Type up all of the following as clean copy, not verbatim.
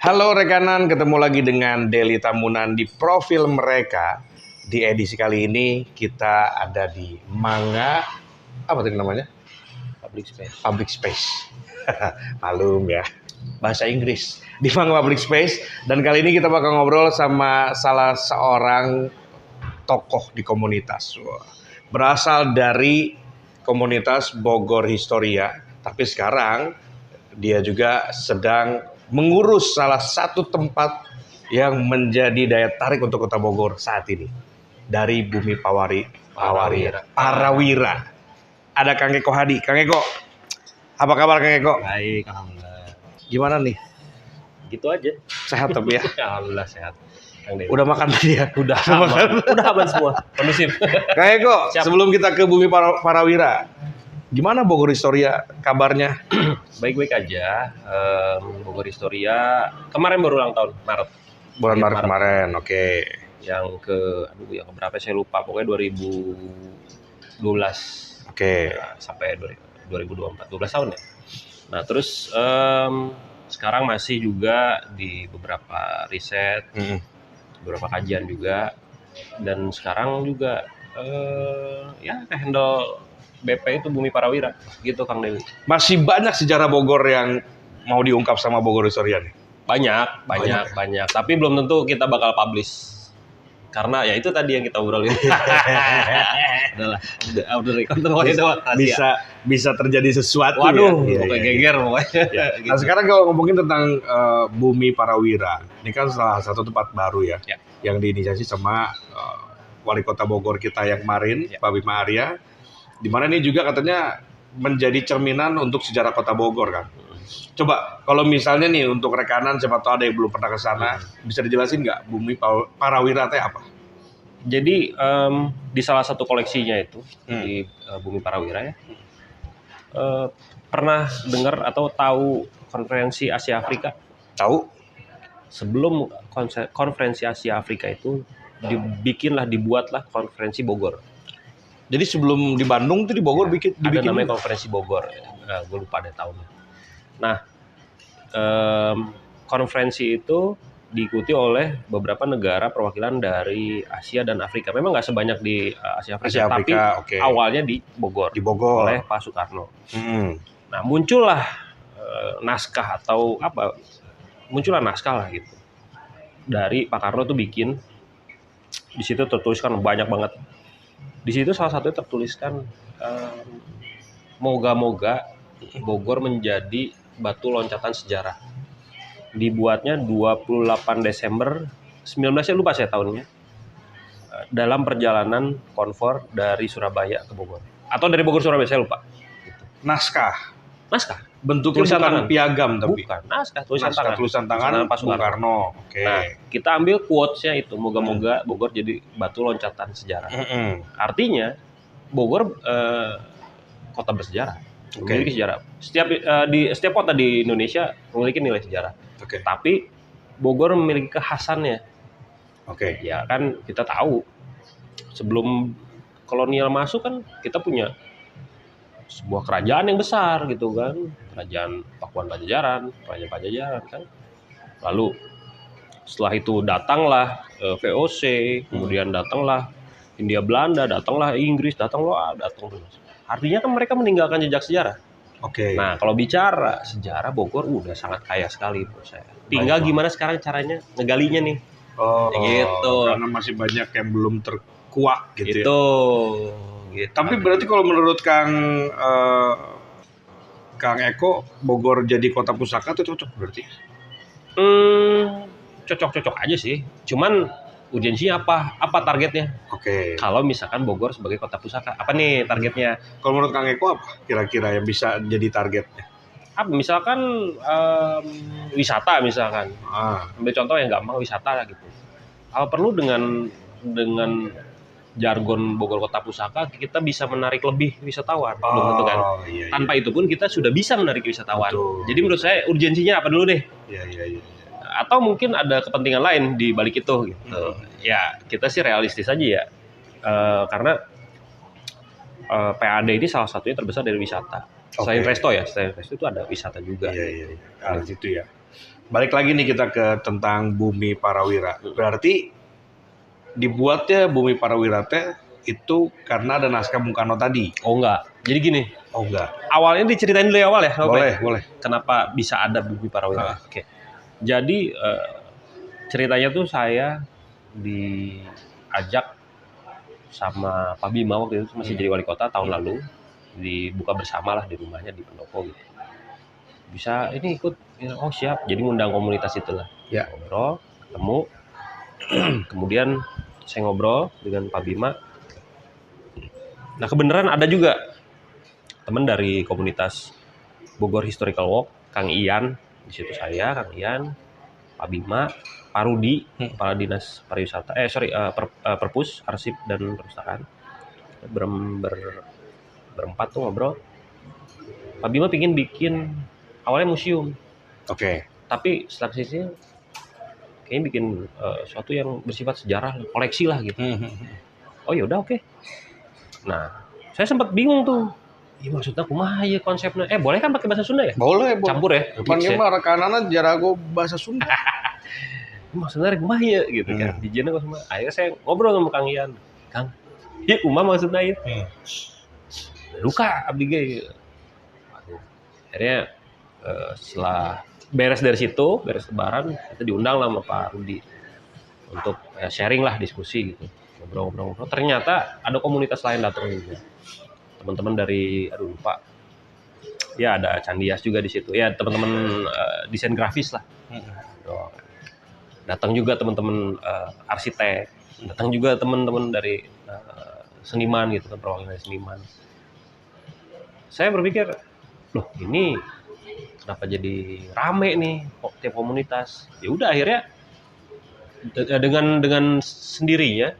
Halo rekanan, ketemu lagi dengan Deli Tambunan di profil mereka. Di edisi kali ini kita ada di Mangga, apa tadi namanya? Public space. Public Space. Malum ya, bahasa Inggris. Di Mangga Public Space. Dan kali ini kita bakal ngobrol sama salah seorang tokoh di komunitas. Wah, berasal dari komunitas Bogor Historia. Tapi sekarang dia juga sedang mengurus salah satu tempat yang menjadi daya tarik untuk Kota Bogor saat ini. Dari Bumi Parawira. Ada Kang Eko Hadi. Kang Eko, apa kabar Kang Eko? Baik, alhamdulillah. Gimana nih? Gitu aja. Sehat tapi ya? Alhamdulillah sehat. Kang Dewi. Udah makan tadi ya? Udah aman semua. Kondusif. Kang Eko, Siap. sebelum kita ke Bumi Parawira, gimana Bogor Historia kabarnya? Baik-baik aja. Bogor Historia kemarin baru ulang tahun, Maret. Bulan Maret kemarin, oke. Yang yang berapa saya lupa, pokoknya 2012. Oke. Sampai 2024, 12 tahun ya. Nah, terus sekarang masih juga di beberapa riset, beberapa kajian juga, dan sekarang juga handle BP itu Bumi Parawira gitu Kang Dewi. Masih banyak sejarah Bogor yang mau diungkap sama Bogor Historia nih. Banyak. Tapi belum tentu kita bakal publish. Karena ya itu tadi yang kita obrolin. Bisa terjadi sesuatu. Waduh, ya. pokoknya geger pokoknya. Ya. Gitu. Nah sekarang kalau ngomongin tentang Bumi Parawira, ini kan salah satu tempat baru ya. Yang diinisiasi sama wali kota Bogor kita yang kemarin, Pak Bima Arya. Di mana ini juga katanya menjadi cerminan untuk sejarah kota Bogor kan. Coba kalau misalnya nih untuk rekanan, siapa tahu ada yang belum pernah ke sana, bisa dijelasin nggak Bumi Parawira itu apa? Jadi di salah satu koleksinya itu di Bumi Parawira ya, pernah dengar atau tahu konferensi Asia Afrika? Tahu? Sebelum konferensi Asia Afrika itu dibuatlah konferensi Bogor. Jadi sebelum di Bandung tuh di Bogor dibikin namanya konferensi Bogor. Gue lupa deh tahunnya. Nah, konferensi itu diikuti oleh beberapa negara perwakilan dari Asia dan Afrika. Memang nggak sebanyak di Asia Afrika, tapi awalnya di Bogor oleh Pak Soekarno. Nah, muncullah naskah atau apa? Muncullah naskah lah gitu. Dari Pak Karno tuh bikin, di situ tertuliskan banyak banget. Di situ salah satunya tertuliskan moga-moga Bogor menjadi batu loncatan sejarah. Dibuatnya 28 Desember 19, lupa saya tahunnya. Dalam perjalanan konvor dari Surabaya ke Bogor. Atau dari Bogor Surabaya, saya lupa. Naskah. Bentuknya tulisan bukan tangan. Piagam tapi. Bukan, naskah tulisan tangan Pak Soekarno. Oke. Nah, kita ambil quotes-nya itu, moga-moga Bogor jadi batu loncatan sejarah. Artinya Bogor kota bersejarah. Memiliki sejarah. Setiap kota di Indonesia memiliki nilai sejarah. Tapi Bogor memiliki kekhasannya. Ya kan kita tahu sebelum kolonial masuk kan kita punya sebuah kerajaan yang besar gitu kan, kerajaan Pakuan Pajajaran, kerajaan Pajajaran kan. Lalu setelah itu datanglah VOC, kemudian datanglah Hindia Belanda, datanglah Inggris, datang terus. Artinya kan mereka meninggalkan jejak sejarah. Nah, kalau bicara sejarah Bogor udah sangat kaya sekali menurut saya. Tinggal gimana sekarang caranya ngegalinya nih. Gitu. Karena masih banyak yang belum terkuak gitu ya. Gitu. Tapi berarti kalau menurut Kang Eko, Bogor jadi kota pusaka itu cocok berarti? Cocok-cocok aja sih. Cuman urgensinya apa? Apa targetnya? Kalau misalkan Bogor sebagai kota pusaka, apa nih targetnya? Kalau menurut Kang Eko apa kira-kira yang bisa jadi targetnya? Apa? Misalkan wisata misalkan. Ambil contoh yang gampang, wisata gitu. Kalau perlu dengan jargon Bogor kota pusaka, kita bisa menarik lebih wisatawan. Belum tentu kan? Tanpa itu pun kita sudah bisa menarik wisatawan. Jadi menurut saya urgensinya apa dulu deh? Atau mungkin ada kepentingan lain di balik itu gitu. Ya kita sih realistis aja ya, karena PAD ini salah satunya terbesar dari wisata. Selain resto itu ada wisata juga. Itu ya. balik lagi nih kita ke tentang Bumi Parawira. Berarti dibuatnya Bumi Parawira teh itu karena ada naskah Bung Karno tadi. Oh enggak. Jadi gini, Oh enggak. awalnya diceritain dulu ya awal ya. nggak apa-apa Boleh, ya? boleh. Kenapa bisa ada Bumi Parawira? Ah. Oke. Jadi ceritanya tuh saya diajak sama Pak Bima waktu itu masih jadi wali kota tahun lalu, dibuka bersama lah di rumahnya di Pendopo gitu. Bisa ini ikut, oh siap. Jadi ngundang komunitas itulah. Ya. Ngobrol, ketemu, kemudian saya ngobrol dengan Pak Bima. Nah kebenaran ada juga teman dari komunitas Bogor Historical Walk, Kang Ian, di situ saya, Kang Ian, Pak Bima, Pak Rudi, Kepala Dinas Pariwisata, Perpus, Arsip dan Perpustakaan. Berempat tuh ngobrol. Pak Bima pingin bikin awalnya museum, Oke. tapi setelah sisi kayaknya bikin sesuatu yang bersifat sejarah, koleksi lah gitu. Oh ya udah oke. Nah, saya sempat bingung tuh. Iya maksudnya kumaha ya konsepnya? Boleh kan pakai bahasa Sunda ya? Boleh, boleh. Campur ya? Depan Mix ya? mah rekanana jarago bahasa Sunda. Maksudnya kumaha ya gitu kan. Dijieuna kok sama. Akhirnya saya ngobrol sama Kang Ian. Kang, ya kumaha maksudnya ya? Luka abdi ge. Waduh. Akhirnya setelah beres dari situ, beres lebaran, kita diundang lah sama Pak Rudi untuk sharing lah, diskusi gitu, ngobrol-ngobrol. Ternyata ada komunitas lain datang juga, teman-teman dari, aduh lupa, ya ada Candias juga di situ, ya teman-teman desain grafis lah. Datang juga teman-teman arsitek, datang juga teman-teman dari seniman gitu kan, perwakilan seniman. Saya berpikir, loh ini kenapa jadi rame nih tiap komunitas? Ya udah akhirnya dengan sendirinya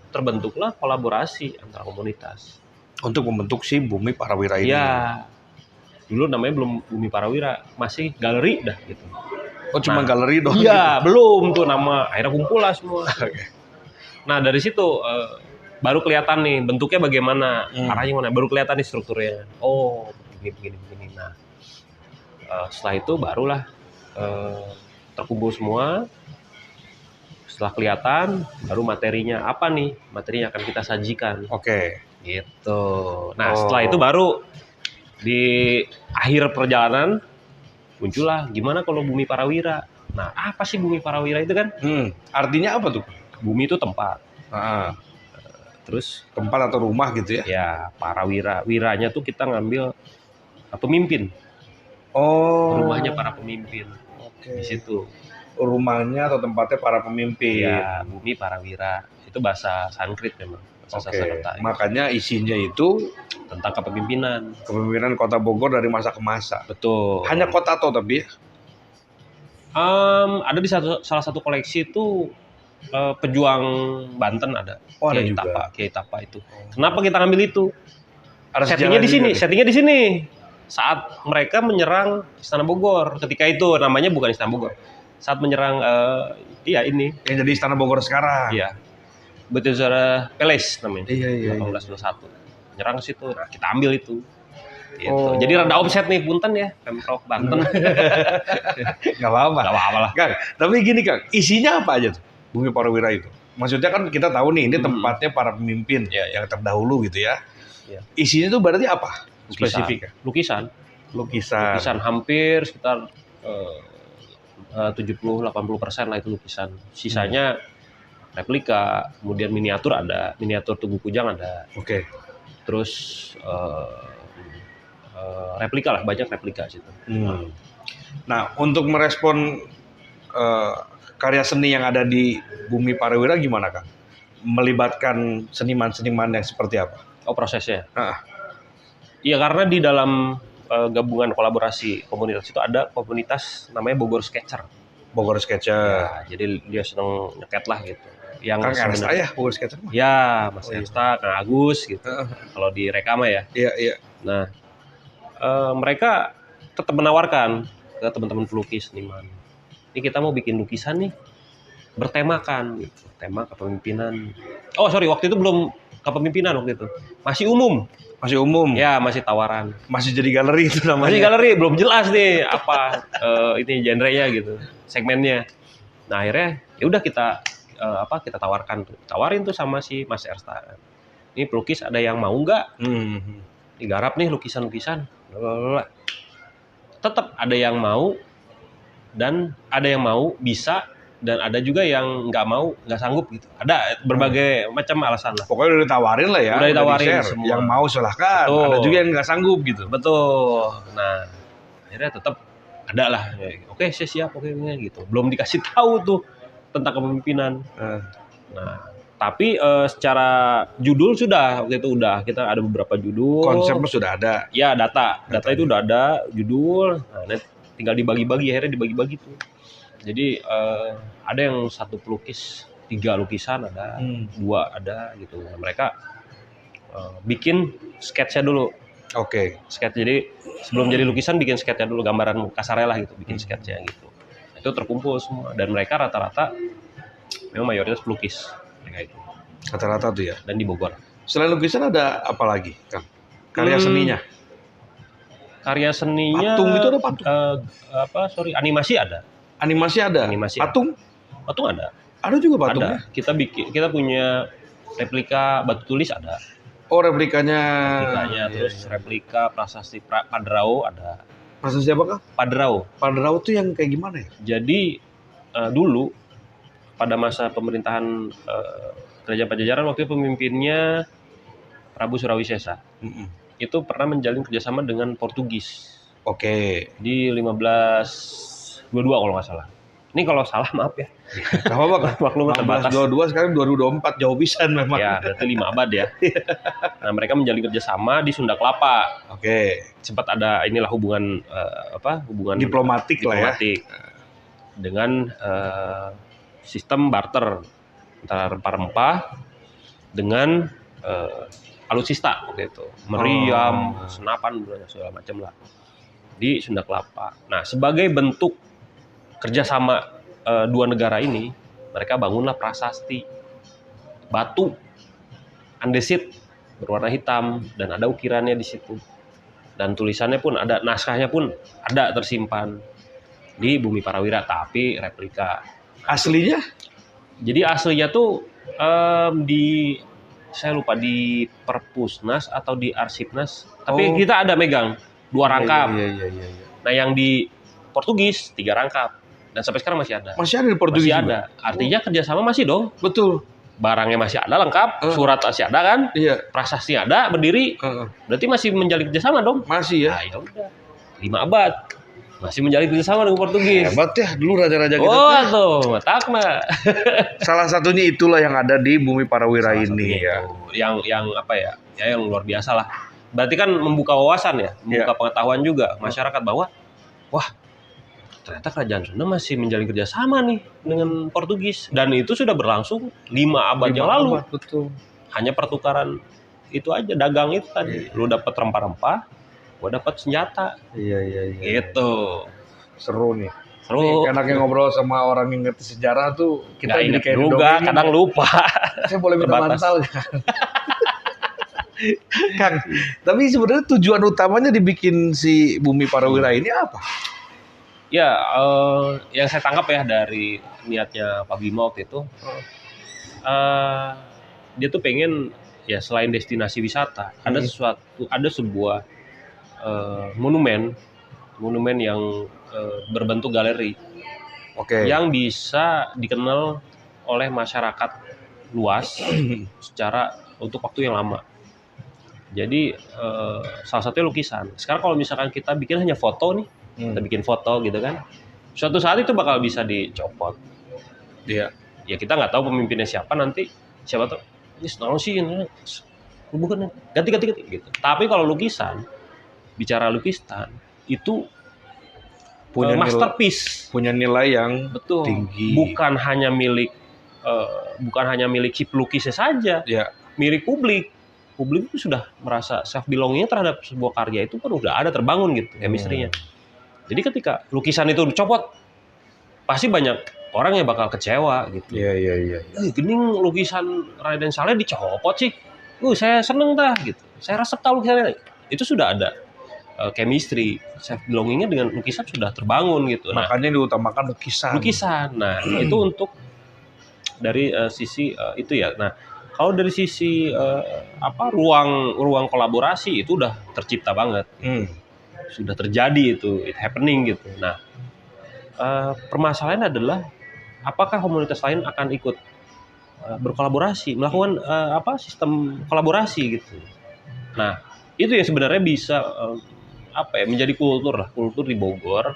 terbentuklah kolaborasi antara komunitas Untuk membentuk si Bumi Parawira ini. ya. Dulu namanya belum Bumi Parawira, masih galeri dah gitu. Oh cuma galeri doang. Iya belum tuh nama, akhirnya kumpul lah semua. Nah dari situ baru kelihatan nih bentuknya bagaimana, arahnya mana, baru kelihatan nih strukturnya. Oh begini. Nah setelah itu barulah terkumpul semua. Setelah kelihatan, baru materinya apa nih? Materinya akan kita sajikan. Oke. Gitu. Nah setelah itu baru di akhir perjalanan muncullah gimana kalau Bumi Parawira. Nah apa sih Bumi Parawira itu kan? Artinya apa tuh? Bumi itu tempat. Terus tempat atau rumah gitu ya? Ya Parawira. Wiranya tuh kita ngambil pemimpin. Oh. Rumahnya para pemimpin. Oke. Di situ. Rumahnya atau tempatnya para pemimpin. Ya, Bumi Parawira. Itu bahasa Sanskrit memang. Bahasa Sanskerta. Makanya isinya itu tentang kepemimpinan. Kepemimpinan Kota Bogor dari masa ke masa. Betul. Hanya kota atau tapi? Ada di salah satu koleksi itu pejuang Banten ada. Oh, ada juga. Kiai Tapa itu. Kenapa kita ngambil itu? Ada settingnya di sini. Saat mereka menyerang Istana Bogor, ketika itu namanya bukan Istana Bogor. Saat menyerang ini. Yang jadi Istana Bogor sekarang. Iya. Bethesda Palace namanya. Iya. 1821. Menyerang ke situ. Nah, kita ambil itu. Gitu. Jadi rada offset nih, punten ya, Pemprov Banten. Gak apa-apa lah. Kang, tapi gini Kang, isinya apa aja tuh Bumi Parawira itu? Maksudnya kan kita tahu nih, ini tempatnya para pemimpin yang terdahulu gitu ya. Isinya tuh berarti apa? Spesifik? Lukisan hampir sekitar 70-80% lah itu lukisan. Sisanya replika, kemudian miniatur ada, miniatur Tugu Kujang ada. Oke. Terus replika lah, banyak replika situ. Nah, untuk merespon karya seni yang ada di Bumi Parawira gimana Kang? Melibatkan seniman-seniman yang seperti apa? Oh prosesnya? Iya karena di dalam gabungan kolaborasi komunitas itu ada komunitas namanya Bogor Sketcher. Bogor Sketcher. Ya, jadi dia seneng nyeket lah gitu. Yang Kang Ernesta ya Bogor Sketcher? Ya, Mas Ernesta, Kang Agus gitu. Kalau di Rekama ya. Iya. Nah, mereka tetap menawarkan ke teman-teman pelukis seniman. Ini kita mau bikin lukisan nih bertemakan gitu. Tema kepemimpinan. Oh, sorry, waktu itu belum kepemimpinan waktu itu. Masih umum. Masih umum. Ya, masih tawaran. Masih jadi galeri itu namanya. Masih galeri, belum jelas nih apa ini genrenya gitu, segmennya. Nah, akhirnya ya udah kita kita tawarkan tuh. Tawarin tuh sama si Mas Ersta. Ini pelukis ada yang mau nggak? Digarap nih lukisan-lukisan. Tetap ada yang mau dan ada yang mau bisa dan ada juga yang nggak mau, nggak sanggup gitu. Ada berbagai macam alasan lah. Pokoknya udah ditawarin lah ya. Udah ditawarin di-share. semua. Yang mau silahkan. Betul. Ada juga yang nggak sanggup gitu. Betul. Nah, akhirnya tetap ada lah. Oke, saya siap. Oke, gitu. Belum dikasih tahu tuh tentang kepemimpinan. Nah, tapi secara judul sudah waktu itu udah kita ada beberapa judul. Konsepnya sudah ada. Ya, data itu udah ada judul. Nah, tinggal dibagi-bagi, akhirnya dibagi-bagi tuh. Jadi ada yang satu pelukis 3 lukisan ada, 2 ada gitu. Nah, mereka bikin sketsa dulu. Oke. Sketch, jadi sebelum jadi lukisan bikin sketsa dulu, gambaran kasarnya lah gitu, bikin sketsa gitu. Itu terkumpul semua dan mereka rata-rata memang mayoritas pelukis mereka itu. Rata-rata tuh ya. Dan di Bogor. Selain lukisan ada apa lagi, Kang? Karya seninya? Karya seninya Patung itu ada patung? Animasi ada. Animasi ada. Animasi patung? Patung ada. Ada juga patungnya. Ada. Kita punya replika batu tulis ada. Oh, replikanya. Terus replika prasasti Padrao ada. Prasasti siapa, Kang? Padrao. Padrao tuh yang kayak gimana ya? Jadi dulu pada masa pemerintahan Kerajaan Pajajaran waktu itu pemimpinnya Prabu Surawisesa. Itu pernah menjalin kerjasama dengan Portugis. Oke. Di 1522 kalau nggak salah. Ini kalau salah maaf ya. Gak apa-apa, Kang. Maklumat terbatas. 1522 sekarang 2024 jauh pisan memang. Ya, berarti 5 abad ya. Nah, mereka menjalin kerjasama di Sunda Kelapa. Oke. Sempat ada inilah hubungan hubungan Diplomatik lah ya. Dengan sistem barter antara rempah-rempah dengan alutsista waktu itu. Meriam, senapan, segala macam lah. Di Sunda Kelapa. Nah, sebagai bentuk kerjasama 2 negara ini, mereka bangunlah prasasti batu andesit berwarna hitam dan ada ukirannya di situ dan tulisannya pun ada, naskahnya pun ada tersimpan di Bumi Parawira tapi replika. Aslinya? Jadi aslinya tuh saya lupa di Perpusnas atau di Arsipnas, tapi kita ada megang 2 rangkap. Iya. Nah, yang di Portugis 3 rangkap. Dan sampai sekarang masih ada. Masih ada di Portugis masih juga? ada. Artinya kerjasama masih dong. Betul. Barangnya masih ada lengkap, surat masih ada kan? Iya. Prasasti ada berdiri. Berarti masih menjalin kerjasama dong? Masih ya. Nah, ya udah. 5 abad. Masih menjalin kerjasama dengan Portugis. Hebat ya dulu raja-raja kita. Tuh, takna. Salah satunya itulah yang ada di Bumi Parawira ini ya. Yang apa ya? Ya yang luar biasa lah. Berarti kan membuka wawasan ya, membuka pengetahuan juga masyarakat bahwa wah, ternyata kerajaan Sunda masih menjalin kerjasama nih dengan Portugis dan itu sudah berlangsung 5 abad yang lalu. Betul. Hanya pertukaran itu aja, dagang itu tadi. Lu dapat rempah-rempah, gua dapat senjata. Iya. Gitu. Seru nih. Seru. Enaknya ngobrol sama orang yang ngerti sejarah tuh kita Nggak jadi ingat kayak juga, dongeng. kadang lupa. Saya boleh minta Terbatas. mantel kan? Kang, tapi sebenarnya tujuan utamanya dibikin si Bumi Parawira ini apa? Ya, yang saya tangkap ya dari niatnya Pak Bima waktu itu, dia tuh pengen ya selain destinasi wisata, ada sebuah monumen yang berbentuk galeri, yang bisa dikenal oleh masyarakat luas secara untuk waktu yang lama. Jadi salah satunya lukisan. Sekarang kalau misalkan kita bikin hanya foto nih, kita bikin foto gitu kan, suatu saat itu bakal bisa dicopot. Iya. Ya kita nggak tahu pemimpinnya siapa nanti, siapa tahu ini senaon sih, bukan ganti gitu. Tapi kalau lukisan, bicara lukisan itu punya masterpiece, punya nilai yang betul tinggi. Bukan hanya milik si pelukisnya saja, milik publik. Publik itu sudah merasa self belongingnya terhadap sebuah karya itu kan udah ada terbangun gitu chemistry-nya. Jadi ketika lukisan itu dicopot, pasti banyak orang yang bakal kecewa gitu. Iya. Gening lukisan Raden Saleh dicopot sih. saya seneng dah gitu. Saya resep tahu lukisannya. Itu sudah ada chemistry, self belongingnya dengan lukisan sudah terbangun gitu. Nah, Makanya diutamakan lukisan. Nah itu untuk dari sisi itu ya. Nah kalau dari sisi ruang kolaborasi itu udah tercipta banget, sudah terjadi itu, it happening gitu. Nah permasalahannya adalah apakah komunitas lain akan ikut berkolaborasi, melakukan sistem kolaborasi gitu. Nah itu ya sebenarnya bisa menjadi kultur di Bogor.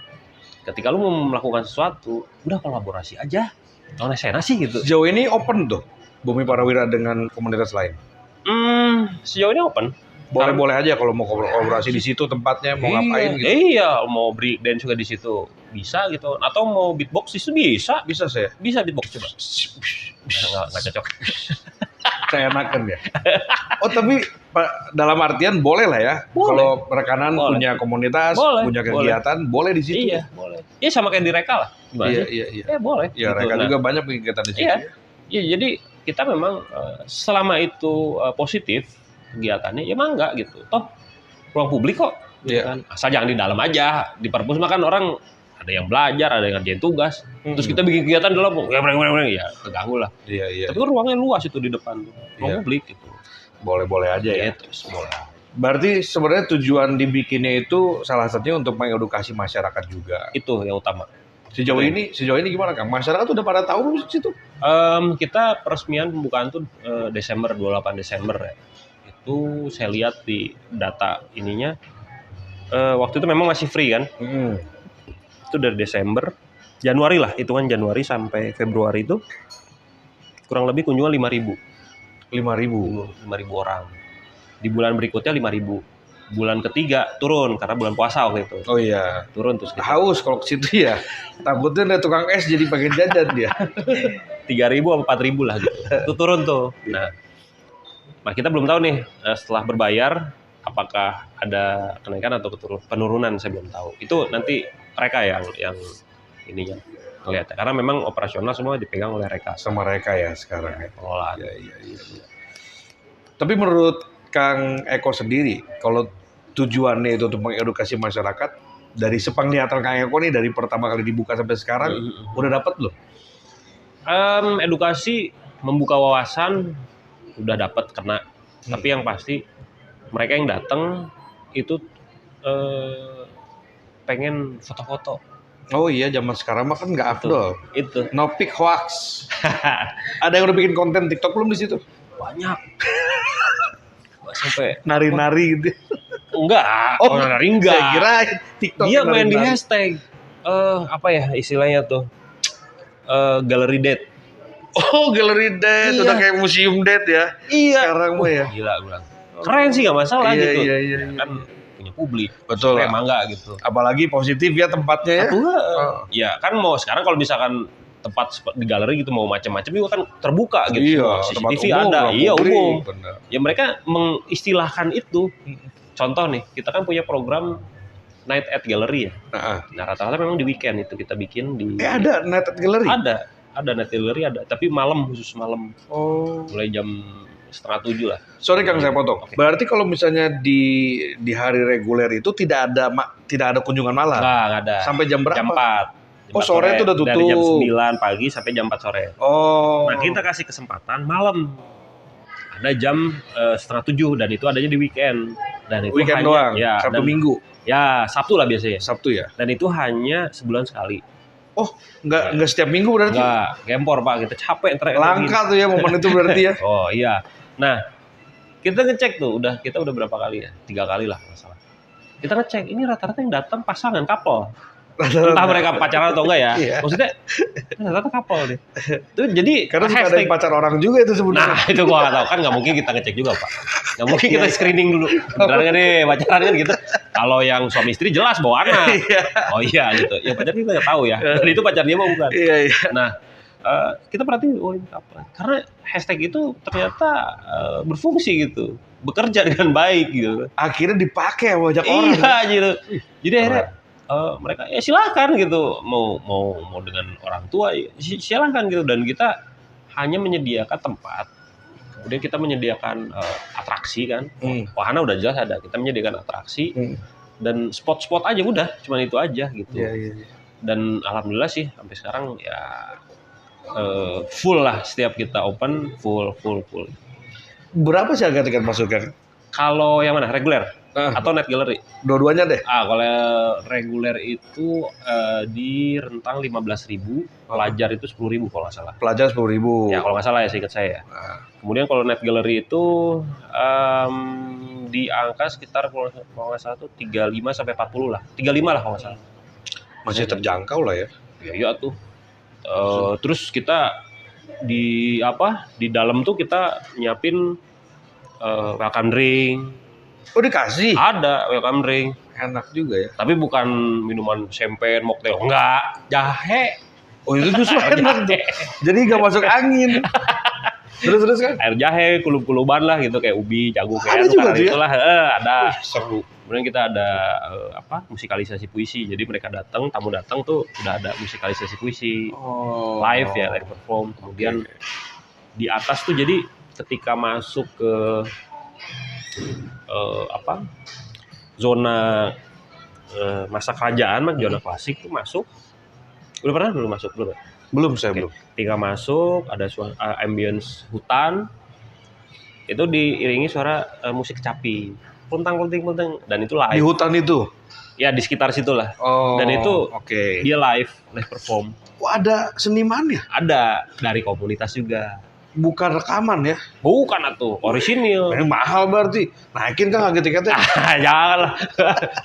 Ketika lu mau melakukan sesuatu, udah kolaborasi aja. Oleh saya sih gitu. Sejauh ini open tuh Bumi Prawira dengan komunitas lain. Sejauh ini open. Boleh-boleh aja kalau mau kolaborasi di situ tempatnya, mau ngapain gitu. Iya, mau break dance juga di situ bisa gitu. Atau mau beatbox itu bisa. Bisa saya. Bisa beatbox coba. Nggak cocok. Saya enakan ya. Oh tapi dalam artian boleh lah ya. Kalau rekanan punya komunitas, punya kegiatan, boleh di situ. Iya, boleh. Iya sama kayak di Reka lah. Iya. Boleh. Iya, gitu. Reka juga banyak kegiatan di situ. Iya, jadi kita memang selama itu positif kegiatannya, ya mangga gitu. Toh ruang publik kok. Gitu kan. Asal jangan di dalam aja. Di perpus mah kan orang ada yang belajar, ada yang ngerjain tugas. Terus kita bikin kegiatan di dalam, ya keganggu lah. Iya. Tapi kan ruangnya luas itu di depan, ruang publik gitu. Boleh-boleh aja ya. Terus boleh. Berarti sebenarnya tujuan dibikinnya itu salah satunya untuk mengedukasi masyarakat juga. Itu yang utama. Sejauh ini gimana Kang? Masyarakat udah pada tahu belum situ? Kita peresmian pembukaan tuh 28 Desember ya. Itu saya lihat di data ininya. Waktu itu memang masih free kan. Itu dari Desember, Januari lah, hitungan Januari sampai Februari itu kurang lebih kunjungan 5.000 orang. Di bulan berikutnya 5.000. Bulan ketiga turun karena bulan puasa waktu itu. Oh iya. Turun terus. Haus kalau ke situ ya. Takutnya ada tukang es jadi pengen jajan dia. 3.000 atau 4.000 lah gitu. Itu turun tuh. Nah kita belum tahu nih setelah berbayar apakah ada kenaikan atau penurunan, saya belum tahu. Itu nanti mereka yang ininya lihat. Karena memang operasional semua dipegang oleh Reka. Sama Reka ya sekarang ya. Pengelolaan. Iya. Tapi menurut Kang Eko sendiri, kalau tujuannya itu untuk mengedukasi masyarakat, dari sepenglihatan Kang Eko nih dari pertama kali dibuka sampai sekarang, udah dapat belum? Edukasi, membuka wawasan, udah dapat kena. Tapi yang pasti mereka yang datang itu pengen foto-foto. Oh iya, zaman sekarang mah kan nggak afdol. Itu. No pic hoax. Ada yang udah bikin konten TikTok belum di situ? Banyak. Sampai nari-nari gitu. Enggak. Nari enggak. Saya kira TikTok. Dia main di hashtag. Apa ya istilahnya tuh? Gallery Dead. Oh, Gallery Dead. Udah kayak museum dead ya. Iya. Sekarang mah ya. Gila bilang. Keren sih nggak masalah gitu. Iya. Kan punya publik. Betul. Emang nggak gitu. Apalagi positif ya tempatnya ya. Ya kan mau sekarang kalau misalkan tempat di galeri gitu mau macam-macam juga kan terbuka gitu. Iya, CCTV umum, ada. Iya umum. Bener. Ya mereka mengistilahkan itu. Contoh nih, kita kan punya program Night at Gallery ya. Nah rata-rata memang di weekend itu kita bikin di. Ada Night at Gallery? Ada Night at Gallery ada. Tapi malam, khusus malam. Mulai jam 6:30 lah. Sorry Kang, saya potong. Okay. Berarti kalau misalnya di hari reguler itu tidak ada kunjungan malam? Nggak ada. Sampai jam berapa? Jam 4. Sore itu udah tutup. Dari jam 9 pagi sampai jam 4 sore. Nah kita kasih kesempatan malam. Ada jam 6:30 dan itu adanya di weekend. Dan itu weekend hanya, doang? Ya, Sabtu Minggu? Ya Sabtu lah biasanya. Sabtu ya? Dan itu hanya sebulan sekali. Oh, nggak setiap minggu berarti? Nggak, gempor Pak, kita capek. Langka tuh ya momen itu berarti ya? Oh iya. Nah, kita ngecek tuh, kita udah berapa kali ya? 3 kali lah masalah. Kita ngecek, ini rata-rata yang datang pasangan, couple. Entah mereka pacaran atau enggak ya. Iya. Maksudnya, rata-rata couple deh. Tuh, jadi karena suka ada yang pacar orang juga itu sebenarnya. Nah, itu gua nggak tahu. Kan nggak mungkin kita ngecek juga, Pak. Nggak mungkin kita screening dulu. Beneran nggak nih pacaran kan gitu. Kalau yang suami istri jelas bawa anak. Oh iya gitu. Yang pacar kita nggak tahu ya. Dan itu pacar dia mah bukan. Iya. Nah, kita perhatiin, oh ini apa? Karena hashtag itu ternyata berfungsi gitu, bekerja dengan baik gitu. Akhirnya dipakai sama banyak orang. Iya gitu. Jadi akhirnya mereka ya silakan gitu, mau dengan orang tua ya, silakan gitu. Dan kita hanya menyediakan tempat Kemudian kita menyediakan atraksi kan. Wahana udah jelas ada. Kita menyediakan atraksi dan spot-spot aja udah, cuman itu aja gitu. Iya. Dan alhamdulillah sih sampai sekarang ya full lah, setiap kita open full. Berapa sih harga tiket masuknya? Kalau yang mana, reguler atau net gallery? Dua-duanya deh. Kalau reguler itu di rentang 15.000, pelajar itu 10.000 kalau nggak salah. Pelajar 10.000. Ya kalau nggak salah ya, seingat saya. Kemudian kalau net gallery itu di angka sekitar kalau nggak salah tuh 35 sampai 40 lah. 35 lah kalau nggak salah. Masih terjangkau lah ya. Iya tuh. Terus kita di dalam tuh kita nyiapin welcome drink. Oh dikasih? Ada welcome drink. Enak juga ya. Tapi bukan minuman champagne, mocktail, enggak, jahe. Oh itu justru enak tuh. Jadi nggak masuk angin. Terus kan? Air jahe, kulub-kuluban lah gitu, kayak ubi, jagung, Ada juga tuh ya? itulah. Ada. Seru. Kemudian kita ada musikalisasi puisi. Jadi mereka datang, tamu datang tuh udah ada musikalisasi puisi. Live ya, live perform. Kemudian di atas tuh jadi ketika masuk ke zona masa kerajaan, zona klasik tuh masuk. Udah pernah belum masuk belum? Belum, saya belum. Ketika masuk ada suara ambience hutan. Itu diiringi suara musik kecapi. Puntang, dan itu live. Di hutan itu? Ya di sekitar situlah. Dan itu dia live perform. Ada senimannya? Ada, dari komunitas juga. Bukan rekaman ya? Bukan atuh, orisinil. Ini mahal berarti. Naikin kan harga tiketnya? Janganlah.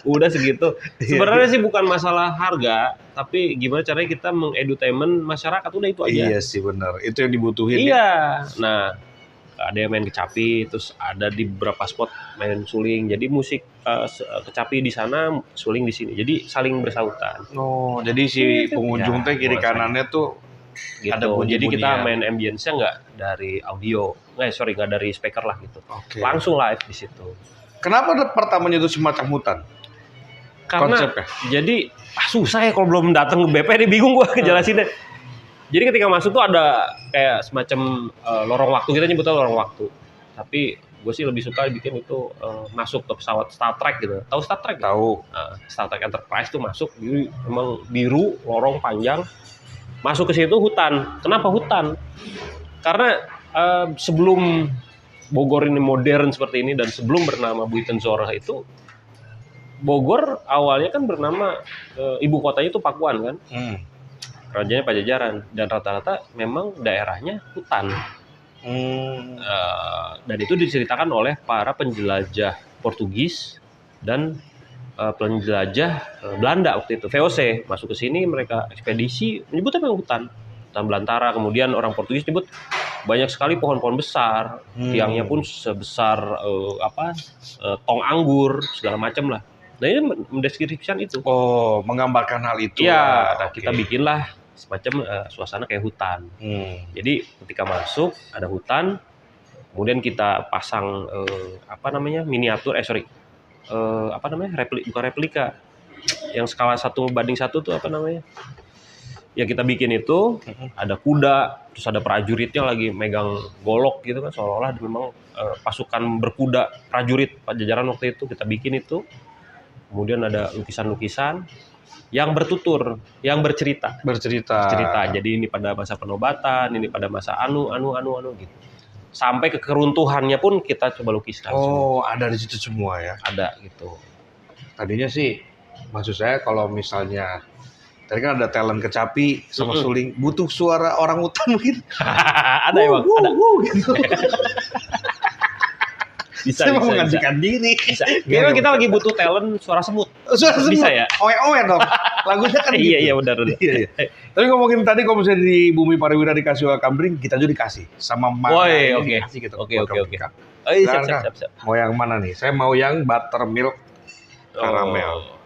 Udah segitu. Sebenarnya sih bukan masalah harga, tapi gimana caranya kita mengedutainment masyarakat, udah itu aja. Iya sih benar. Itu yang dibutuhin. Iya. Ya? Nah, ada yang main kecapi, terus ada di beberapa spot main suling. Jadi musik kecapi di sana, suling di sini. Jadi saling bersautan. Oh, jadi si pengunjung teh kiri kanannya tuh gitu. Ada jadi kita main ambience-nya nggak dari audio, nggak dari speaker lah gitu. Langsung live di situ. Kenapa pertamanya itu semacam hutan? Karena konsepnya? Jadi susah ya kalau belum datang ke BP, ini bingung gua ngejelasinnya. Jadi ketika masuk tuh ada kayak semacam lorong waktu, kita nyebutnya lorong waktu. Tapi gue sih lebih suka bikin itu masuk ke pesawat Star Trek gitu. Tahu Star Trek? Tahu. Star Trek Enterprise tuh masuk, jadi emang biru, lorong panjang. Masuk ke situ hutan. Kenapa hutan? Karena sebelum Bogor ini modern seperti ini dan sebelum bernama Buitenzorg itu, Bogor awalnya kan bernama ibu kotanya itu Pakuan kan. Rajanya Pajajaran, dan rata-rata memang daerahnya hutan. Dan itu diceritakan oleh para penjelajah Portugis dan penjelajah Belanda waktu itu. VOC masuk ke sini, mereka ekspedisi, menyebutnya memang hutan belantara. Kemudian orang Portugis nyebut banyak sekali pohon-pohon besar, tiangnya pun sebesar tong anggur, segala macam lah. Nah ini mendeskripsikan itu. Oh, menggambarkan hal itu. Iya, kita bikinlah semacam suasana kayak hutan. Jadi ketika masuk ada hutan, kemudian kita pasang miniatur, bukan replika, yang skala 1:1 tuh apa namanya? Ya kita bikin itu, ada kuda, terus ada prajuritnya lagi megang golok gitu kan, seolah-olah memang pasukan berkuda prajurit Pajajaran waktu itu, kita bikin itu. Kemudian ada lukisan-lukisan yang bertutur, yang bercerita. Jadi ini pada masa penobatan, ini pada masa anu gitu. Sampai ke keruntuhannya pun kita coba lukiskan. Oh, semua. Ada di situ semua ya? Ada gitu. Tadinya sih, maksud saya kalau misalnya tadi kan ada talent kecapi sama suling, butuh suara orang hutan mungkin. Ada emang, ada. Gitu. Saya mau mengajukan diri. Bisa. Memang kita lagi butuh talent suara semut. Bisa ya? Oe dong. Lagunya kan gitu. Iya benar. Iya. Tapi ngomongin tadi kalau misalnya di Bumi Pariwira dikasih welcome drink, kita juga dikasih sama Mama. Oke. Gitu, Oke. Siap. Mau yang mana nih? Saya mau yang buttermilk caramel.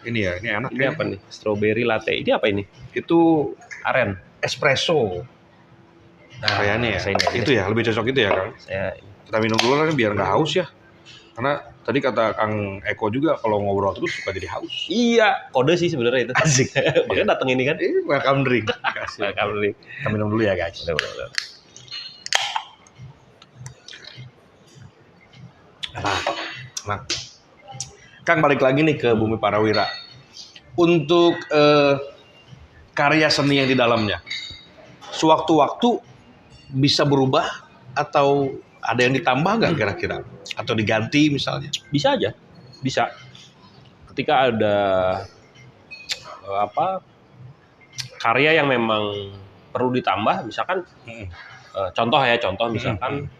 Ini ya, ini enak. Ini apa nih? Strawberry latte. Ini apa ini? Itu aren espresso. Nah, kayaknya ya. Itu ya, lebih cocok itu ya, Kang. Kita minum dulu lah biar nggak haus ya. Karena tadi kata Kang Eko juga kalau ngobrol terus suka jadi haus. Iya, kode sih sebenarnya itu. Asik. Makanya datang ini kan. Welcome drink. Welcome drink. Kita minum dulu ya guys. Udah. Nah, Kang balik lagi nih ke Bumi Parawira. Untuk karya seni yang di dalamnya, sewaktu-waktu bisa berubah atau ada yang ditambah nggak kira-kira? Atau diganti misalnya? Bisa aja, bisa. Ketika ada karya yang memang perlu ditambah, misalkan contoh misalkan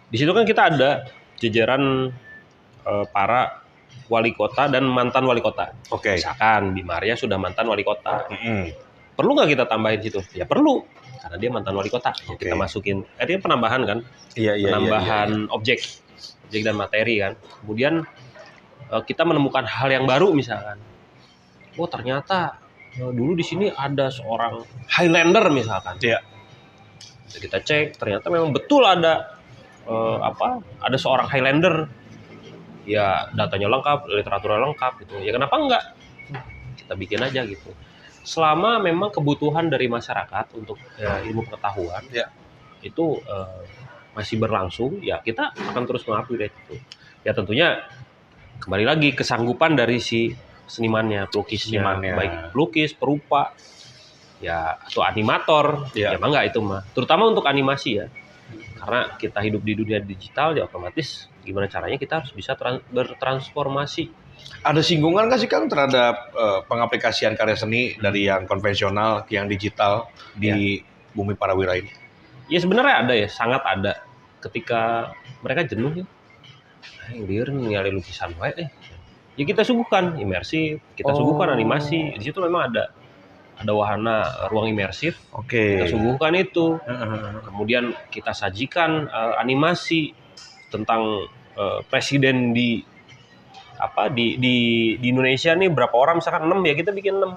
di situ kan kita ada jajaran para wali kota dan mantan wali kota. Oke. Misalkan Bima Arya sudah mantan wali kota. Perlu nggak kita tambahin situ? Ya perlu, karena dia mantan wali kota. Oke. Kita masukin, dia penambahan kan? Iya. Penambahan objek dan materi kan. Kemudian kita menemukan hal yang baru misalkan. Oh ternyata dulu di sini ada seorang Highlander misalkan. Iya. Kita cek, ternyata memang betul ada ada seorang Highlander. Ya datanya lengkap, literaturnya lengkap gitu. Ya kenapa enggak? Kita bikin aja gitu. Selama memang kebutuhan dari masyarakat untuk ilmu pengetahuan itu masih berlangsung, ya kita akan terus mengupgrade itu. Ya tentunya kembali lagi kesanggupan dari si senimannya, pelukisnya, baik pelukis, perupa, ya atau animator, ya enggak itu mah. Terutama untuk animasi ya. Karena kita hidup di dunia digital, ya otomatis gimana caranya kita harus bisa bertransformasi. Ada singgungan nggak sih Kang terhadap pengaplikasian karya seni dari yang konvensional ke yang digital di Bumi Parawira ini? Ya sebenarnya ada ya, sangat ada. Ketika mereka jenuh ya, yang liar ningali lukisan wae ya kita suguhkan imersif, kita suguhkan animasi. Di situ memang ada wahana ruang imersif. Kita suguhkan itu. Kemudian kita sajikan animasi tentang presiden di Indonesia nih berapa orang, misalkan 6 ya kita bikin 6.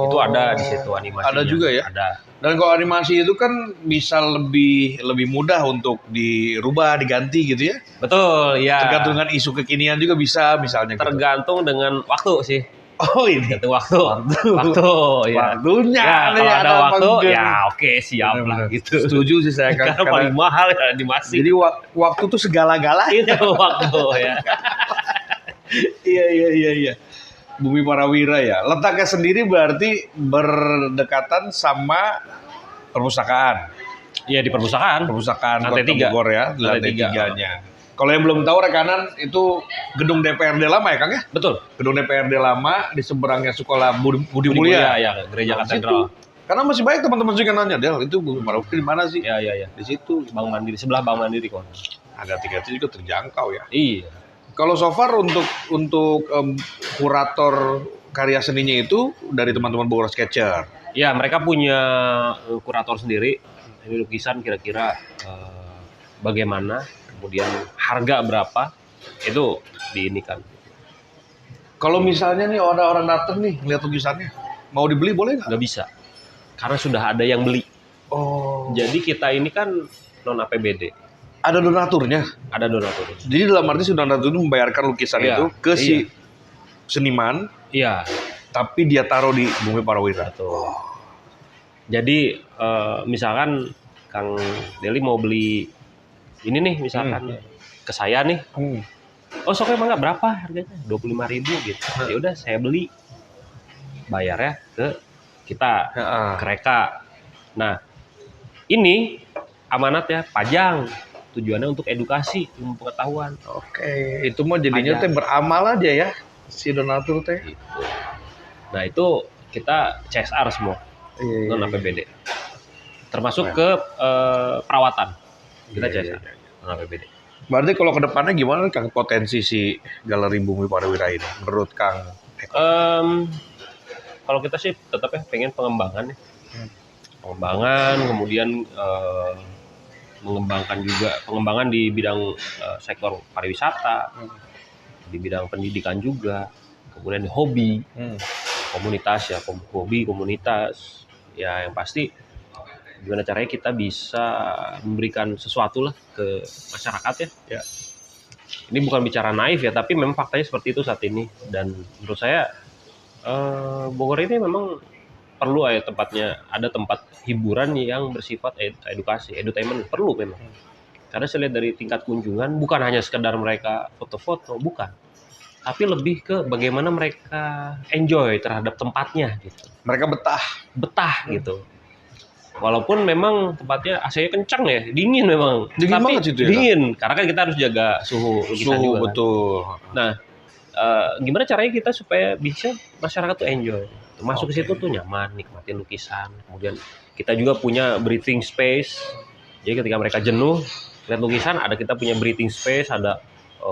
Itu ada di situ animasinya. Ada juga ya? Ada. Dan kalau animasi itu kan bisa lebih mudah untuk dirubah, diganti gitu ya? Betul, ya. Tergantung dengan isu kekinian juga bisa misalnya. Tergantung dengan waktu sih. Oh ini. Tergantung waktu. Ya. Waktunya. Ya, kalau ada waktu, ya oke siap lah gitu. Setuju sih saya kan. Karena paling mahal ya animasi. Jadi waktu tuh segala-galanya. Itu waktu ya. Iya. Bumi Parawira ya. Letaknya sendiri berarti berdekatan sama perpustakaan. Iya di perpustakaan. Lantai 3 Bogor ya, lantai 3-nya. Kalau yang belum tahu rekanan itu gedung DPRD lama ya Kang ya? Betul. Gedung DPRD lama di seberangnya sekolah Budi Mulia. Ya, gereja katedral. Karena masih banyak teman-teman juga nanya, Del, itu Bumi Parawira di mana sih? Iya. Di situ, Bank Mandiri, sebelah Bank Mandiri kok. Ada tiketnya juga terjangkau ya. Iya. Kalau so far untuk kurator karya seninya itu dari teman-teman Bogor Sketcher. Ya, mereka punya kurator sendiri. Ini lukisan kira-kira bagaimana, kemudian harga berapa, itu diinikan. Kalau misalnya nih orang datang nih lihat lukisannya, mau dibeli boleh nggak? Nggak bisa, karena sudah ada yang beli. Oh. Jadi kita ini kan non APBD. Ada donaturnya. Ada donatur. Jadi dalam arti donatur itu membayarkan lukisan itu ke si seniman. Iya. Tapi dia taruh di Bumi Parawira. Betul. Jadi misalkan Kang Deli mau beli ini nih misalkan ke saya nih. Oh soknya mangga berapa harganya? 25.000 gitu. Ya udah saya beli. Bayarnya ke kita, ke Reka. Nah, ini amanat ya, pajang. Tujuannya untuk edukasi, ilmu pengetahuan. Oke, itu mah jadinya teh beramal aja ya si donatur teh. Gitu. Nah itu kita CSR semua, non APBD. Termasuk ke perawatan, kita CSR non APBD. Berarti kalau ke depannya gimana Kang potensi si Galeri Bumi Parawira ini menurut Kang Eko? Kalau kita sih tetap ya pengen pengembangan ya. Pengembangan, kemudian mengembangkan juga pengembangan di bidang sektor pariwisata, di bidang pendidikan juga, kemudian di hobi, komunitas ya, komunitas ya, yang pasti gimana caranya kita bisa memberikan sesuatu lah ke masyarakat ya. Ini bukan bicara naif ya, tapi memang faktanya seperti itu saat ini. Dan menurut saya Bogor ini memang perlu tempatnya, ada tempat hiburan yang bersifat edukasi, edutainment perlu memang. Karena saya lihat dari tingkat kunjungan bukan hanya sekedar mereka foto-foto, bukan. Tapi lebih ke bagaimana mereka enjoy terhadap tempatnya gitu. Mereka Betah gitu. Walaupun memang tempatnya AC-nya kencang ya, dingin memang. Dingin Tapi banget situ ya, dingin, karena kan kita harus jaga suhu lukisan juga kan. betul. Nah, gimana caranya kita supaya bisa masyarakat tuh enjoy. Masuk ke situ tuh nyaman, nikmatin lukisan. Kemudian kita juga punya breathing space. Jadi ketika mereka jenuh, lihat lukisan, ada kita punya breathing space, ada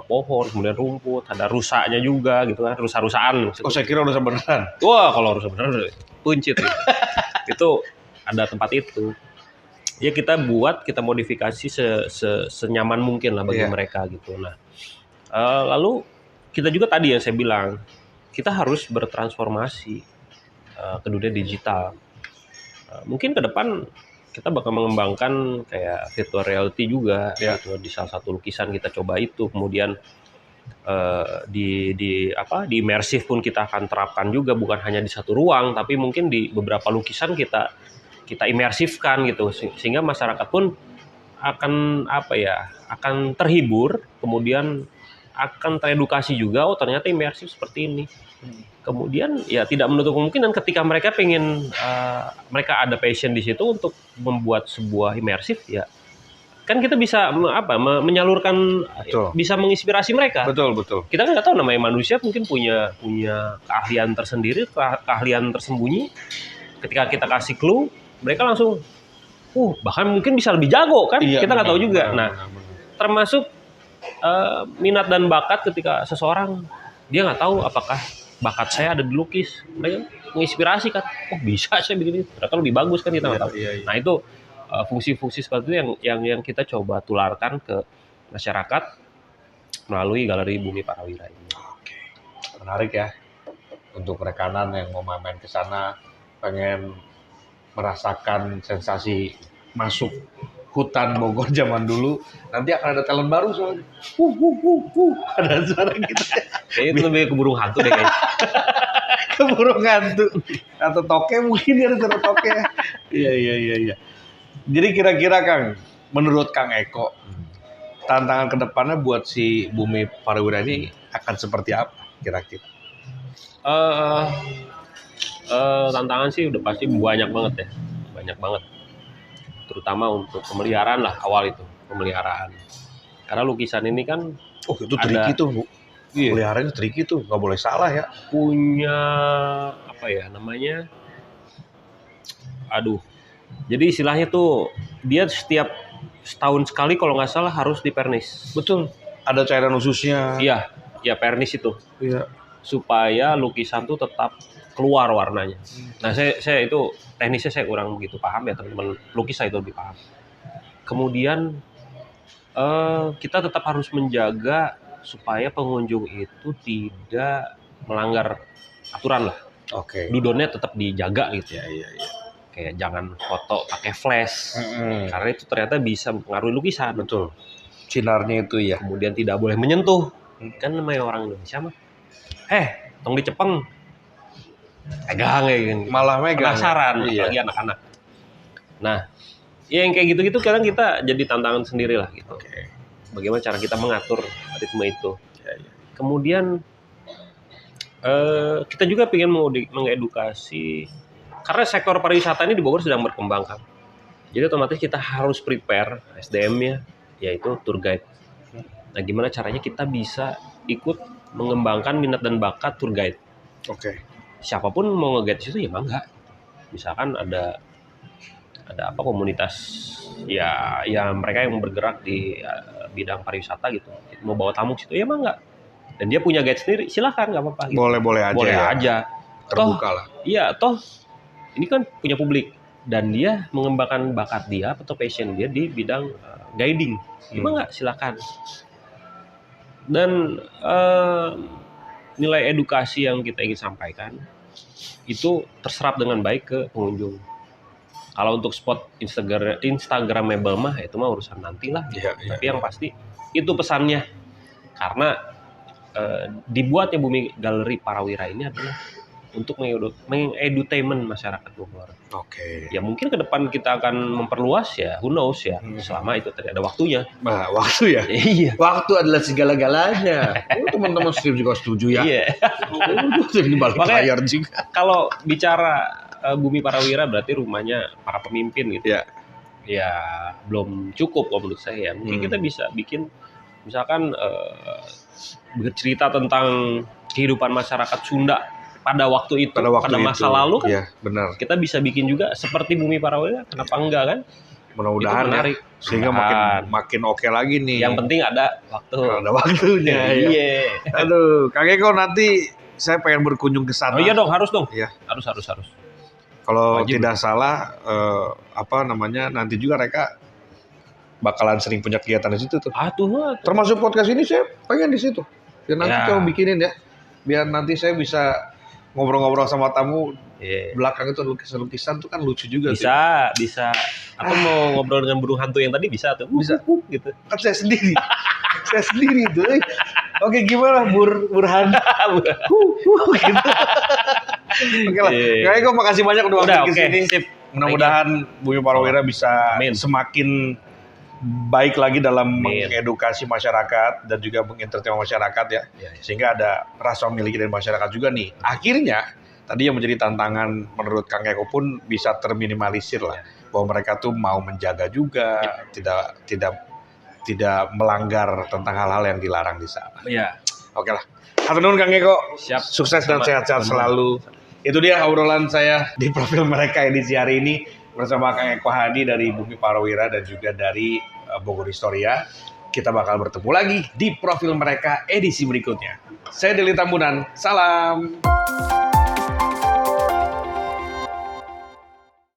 pohon, kemudian rumput, ada rusaknya juga gitu kan, rusa-rusaan. Oh, saya kira rusa beneran. Wah, kalau rusa beneran puncit gitu. Itu ada tempat itu. Ya kita modifikasi senyaman mungkin lah bagi mereka gitu. Nah, lalu kita juga tadi yang saya bilang, kita harus bertransformasi ke dunia digital. Mungkin ke depan kita bakal mengembangkan kayak virtual reality juga, gitu. Di salah satu lukisan kita coba itu, kemudian di immersif pun kita akan terapkan juga, bukan hanya di satu ruang, tapi mungkin di beberapa lukisan kita imersifkan gitu, sehingga masyarakat pun akan terhibur, kemudian akan teredukasi juga, oh ternyata imersif seperti ini. Kemudian ya tidak menutup kemungkinan ketika mereka mereka ada passion di situ untuk membuat sebuah imersif, ya kan kita bisa menyalurkan, bisa menginspirasi mereka. Betul. Kita kan nggak tahu, namanya manusia mungkin punya keahlian tersendiri, keahlian tersembunyi. Ketika kita kasih clue, mereka langsung bahkan mungkin bisa lebih jago kan, kita nggak tahu juga. Termasuk minat dan bakat, ketika seseorang dia nggak tahu apakah bakat saya ada di lukis, mereka menginspirasi kan, bisa saya bikin itu, ternyata lebih bagus kan, kita nggak tahu. Nah itu fungsi-fungsi seperti itu yang kita coba tularkan ke masyarakat melalui Galeri Bumi Parawira ini. Oke, menarik ya. Untuk rekanan yang mau main ke sana, pengen merasakan sensasi masuk hutan Bogor zaman dulu, nanti akan ada talent baru soalnya. Ada suara gitu. Kayaknya itu lebih ke burung hantu deh kayaknya. Ke burung hantu. Atau toke mungkin, ada suara toke. Iya. Jadi kira-kira Kang, menurut Kang Eko, tantangan kedepannya buat si Bumi Parawira ini akan seperti apa kira-kira? Tantangan sih udah pasti banyak banget ya, banyak banget. Terutama untuk pemeliharaan lah, awal itu pemeliharaan. Karena lukisan ini kan itu tricky tuh, Bu. Peliharaannya tricky tuh, nggak boleh salah ya. Punya jadi istilahnya tuh dia setiap setahun sekali kalau nggak salah harus dipernis. Betul. Ada cairan khususnya. Iya, pernis itu. Iya. Supaya lukisan tuh tetap keluar warnanya. Nah, saya itu teknisnya saya kurang begitu paham ya, teman-teman lukis saya itu lebih paham. Kemudian kita tetap harus menjaga supaya pengunjung itu tidak melanggar aturan lah. Oke. Dudonnya tetap dijaga gitu. Iya. Kayak jangan foto pakai flash, karena itu ternyata bisa mempengaruhi lukisan. Betul. Sinarnya itu ya. Kemudian tidak boleh menyentuh. Kan namanya orang Indonesia mah. Tong dicepeng. Pegang ya gitu. Malah megang. Penasaran, apalagi anak-anak. Nah, ya yang kayak gitu-gitu kadang kita jadi tantangan sendiri lah gitu. Oke. Bagaimana cara kita mengatur ritme itu. Ya. Kemudian kita juga ingin mengedukasi, karena sektor pariwisata ini di Bogor sedang berkembang kan. Jadi otomatis kita harus prepare SDM-nya, yaitu tour guide. Nah, gimana caranya kita bisa ikut mengembangkan minat dan bakat tour guide. Oke. Siapapun mau nge-guide di situ ya bangga. Misalkan ada komunitas ya mereka yang bergerak di bidang pariwisata gitu, mau bawa tamu situ ya bangga. Dan dia punya guide sendiri, silahkan, nggak apa-apa. Gitu. Boleh aja. Boleh aja. Terbuka lah. Iya, ini kan punya publik dan dia mengembangkan bakat dia atau passion dia di bidang guiding. Emang nggak, silakan. Dan nilai edukasi yang kita ingin sampaikan itu terserap dengan baik ke pengunjung. Kalau untuk spot Instagramable mah itu mah urusan nanti lah. Tapi yang pasti itu pesannya. Karena dibuatnya Bumi Galeri Parawira ini adalah untuk mengedutainment masyarakat Bogor. Oke. Ya mungkin ke depan kita akan memperluas ya, who knows ya, selama itu tadi ada waktunya. Nah, waktu ya. Iya. Waktu adalah segala-galanya. Teman-teman juga setuju ya. Iya. Jadi balik Makanya- layar juga. Kalau bicara Bumi Parawira berarti rumahnya para pemimpin gitu. Ya. Ya belum cukup kalau menurut saya. Mungkin kita bisa bikin misalkan bercerita tentang kehidupan masyarakat Sunda pada waktu itu, pada masa lalu kan. Iya, benar. Kita bisa bikin juga seperti Bumi Parawira, kenapa enggak kan? Mudah-mudahan Itu menarik. ya. Sehingga makin oke lagi nih. Yang penting ada waktu. Ada waktunya. Ya. Iya. Aduh, Kang Eko nanti saya pengen berkunjung ke sana. Oh iya dong, harus dong. Iya. Harus. Kalau Wajib. tidak salah nanti juga mereka bakalan sering punya kegiatan di situ tuh. Tuh. Termasuk podcast ini saya pengen di situ. Biar nanti Ya. kamu bikinin ya. Biar nanti saya bisa ngobrol-ngobrol sama tamu. Iya. Belakang itu lukisan-lukisan tuh kan lucu juga. Bisa. Atau mau ngobrol dengan burung hantu yang tadi bisa tuh. Bisa. Gitu. Kan saya sendiri. Saya sendiri tuh. Oke, gimana Burhan? Gitu. Oke lah. Iya. Kang Eko makasih banyak udah Udah, mampir ke oke, sini. sip. Mudah-mudahan Bumi Parawira bisa Amin. semakin baik lagi dalam Amin. mengedukasi masyarakat dan juga mengentertain masyarakat ya. Iya. Sehingga ada rasa memiliki dari masyarakat juga nih. Akhirnya tadi yang menjadi tantangan menurut Kang Eko pun bisa terminimalisir lah. Bahwa mereka tuh mau menjaga juga, tidak melanggar tentang hal-hal yang dilarang di sana. Iya. Oke lah. Hatur nuhun Kang Eko. Siap. Sukses dan Sama- sehat-sehat sama. selalu. Itu dia obrolan saya di profil mereka edisi hari ini bersama Kang Eko Hadi dari Bumi Parawira dan juga dari Bogor Historia. Kita bakal bertemu lagi di profil mereka edisi berikutnya. Saya Deli Tambunan. Salam.